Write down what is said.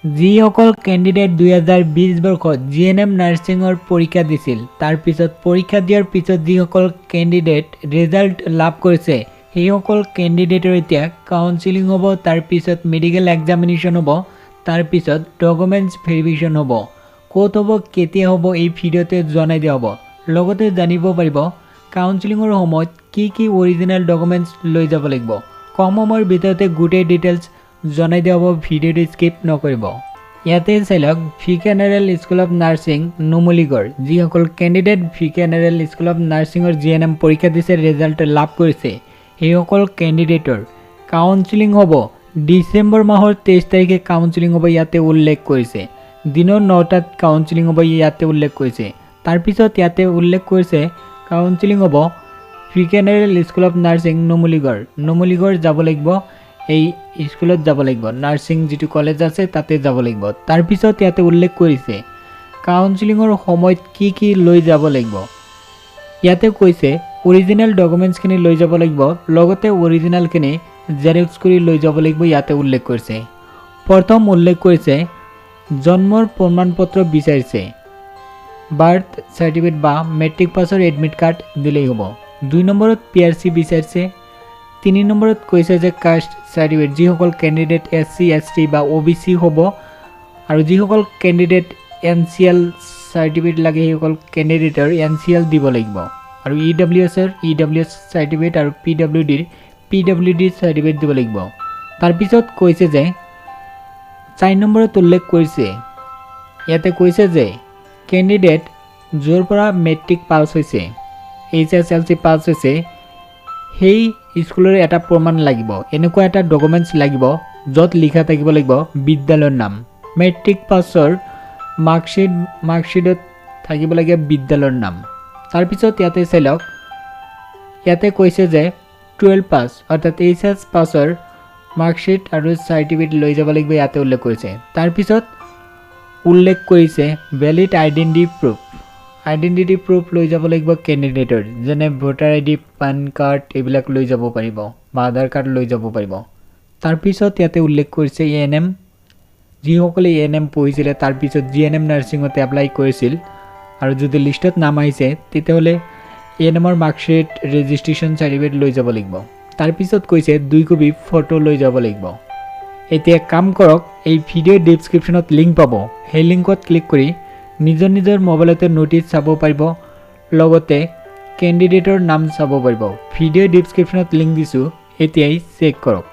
যিসকল কেণ্ডিডেট 2020 বৰ্ষত জিএনএম নাৰ্ছিঙৰ পৰীক্ষা দিছিল তাৰ পিছত পৰীক্ষা দিয়াৰ পিছত যিসকল কেণ্ডিডেট ৰিজাল্ট লাভ কৰিছে সেইসকল কেণ্ডিডেটৰ এতিয়া কাউন্সেলিং হ'ব, তাৰ পিছত মেডিকেল এক্সামিনেশ্যন হ'ব, তাৰ পিছত ডকুমেণ্টছ ভেৰিফিকেশ্যন হ'ব। ক'ত হ'ব, কেতিয়া হ'ব, এই ভিডিঅ'তে জনাই দিয়া হ'ব। লগতে জানিব পাৰিব কাউন্সেলিঙৰ সময়ত কি অৰিজিনেল ডকুমেণ্টছ লৈ যাব লাগিব। কম সময়ৰ ভিতৰতে গোটেই ডিটেইলছ জনাই দিয়া হ'ব, ভিডিঅ'টো স্কিপ নকৰিব। ইয়াতে চাই লওক ভিকেনেৰেল স্কুল অফ নাৰ্ছিং নুমলীগড় যিসকল কেণ্ডিডেট ভিকেনেৰেল স্কুল অফ নাৰ্ছিঙৰ জিএনএম পৰীক্ষা দিছে ৰিজাল্ট লাভ কৰিছে সেইসকল কেণ্ডিডেটৰ কাউন্সেলিং হ'ব ডিচেম্বৰ মাহৰ 23 তাৰিখে কাউন্সেলিং হ'ব, ইয়াতে উল্লেখ কৰিছে। দিনৰ 9টাত কাউন্সেলিং হ'ব, ইয়াতে উল্লেখ কৰিছে। তাৰপিছত ইয়াতে উল্লেখ কৰিছে কাউন্সেলিং হ'ব ভিকেনেৰেল স্কুল অফ নাৰ্ছিং নুমলীগড় যাব লাগিব, এই স্কুলত যাব লাগিব, নাৰ্ছিং যিটো কলেজ আছে তাতে যাব লাগিব। তাৰপিছত ইয়াতে উল্লেখ কৰিছে কাউন্সেলিঙৰ সময়ত কি লৈ যাব লাগিব। ইয়াতে কৈছে অৰিজিনেল ডকুমেণ্টছখিনি লৈ যাব লাগিব, লগতে অৰিজিনেলখিনি জেৰক্স কৰি লৈ যাব লাগিব, ইয়াতে উল্লেখ কৰিছে। প্ৰথম উল্লেখ কৰিছে জন্মৰ প্ৰমাণপত্ৰ বিচাৰিছে, বাৰ্থ চাৰ্টিফিকেট বা মেট্ৰিক পাছৰ এডমিট কাৰ্ড দিলেই হ'ব। 2 নম্বৰত PRC বিচাৰিছে। 3 নম্বৰত কৈছে যে কাষ্ট চাৰ্টিফিকেট, যিসকল কেণ্ডিডেট SC ST বা OBC হ'ব আৰু যিসকল কেণ্ডিডেট NCL চাৰ্টিফিকেট লাগে সেইসকল কেণ্ডিডেটৰ NCL দিব লাগিব। আৰু EWS চাৰ্টিফিকেট আৰু PWD চাৰ্টিফিকেট দিব লাগিব। তাৰপিছত কৈছে যে 4 নম্বৰত উল্লেখ কৰিছে, ইয়াতে কৈছে যে কেণ্ডিডেট য'ৰ পৰা মেট্ৰিক পাছ হৈছে, HSLC পাছ হৈছে, সেই স্কুলৰ এটা প্ৰমাণ লাগিব, এনেকুৱা এটা ডকুমেণ্টছ লাগিব য'ত লিখা থাকিব লাগিব বিদ্যালয়ৰ নাম। মেট্ৰিক পাছৰ মাৰ্কশ্বিটত থাকিব লাগে বিদ্যালয়ৰ নাম। তাৰপিছত ইয়াতে চাই লওক, ইয়াতে কৈছে যে 12 পাছ অৰ্থাৎ HS পাছৰ মাৰ্কশ্বিট আৰু চাৰ্টিফিকেট লৈ যাব লাগিব, ইয়াতে উল্লেখ কৰিছে। তাৰপিছত উল্লেখ কৰিছে ভেলিড আইডেণ্টিটি প্ৰুফ লৈ যাব লাগিব কেণ্ডিডেটৰ, যেনে ভোটাৰ ID, পান কাৰ্ড এইবিলাক লৈ যাব পাৰিব বা আধাৰ কাৰ্ড লৈ যাব পাৰিব। তাৰপিছত ইয়াতে উল্লেখ কৰিছে ANM, যিসকলে ANM পঢ়িছিলে তাৰপিছত GNM নাৰ্ছিঙত এপ্লাই কৰিছিল আৰু যদি লিষ্টত নাম আহিছে তেতিয়াহ'লে ANMৰ মাৰ্কশ্বিট ৰেজিষ্ট্ৰেশ্যন চাৰ্টিফিকেট লৈ যাব লাগিব। তাৰপিছত কৈছে 2 কপি ফটো লৈ যাব লাগিব। এতিয়া কাম কৰক, এই ভিডিঅ'ৰ ডেছক্ৰিপশ্যনত লিংক পাব, সেই লিংকত ক্লিক কৰি নিজৰ মোবাইলতে নোটিছ চাব পাৰিব, লগতে কেণ্ডিডেটৰ নাম চাব পাৰিব। ভিডিঅ'ৰ ডেছক্ৰিপশ্যনত লিংক দিছোঁ, এতিয়াই চেক কৰক।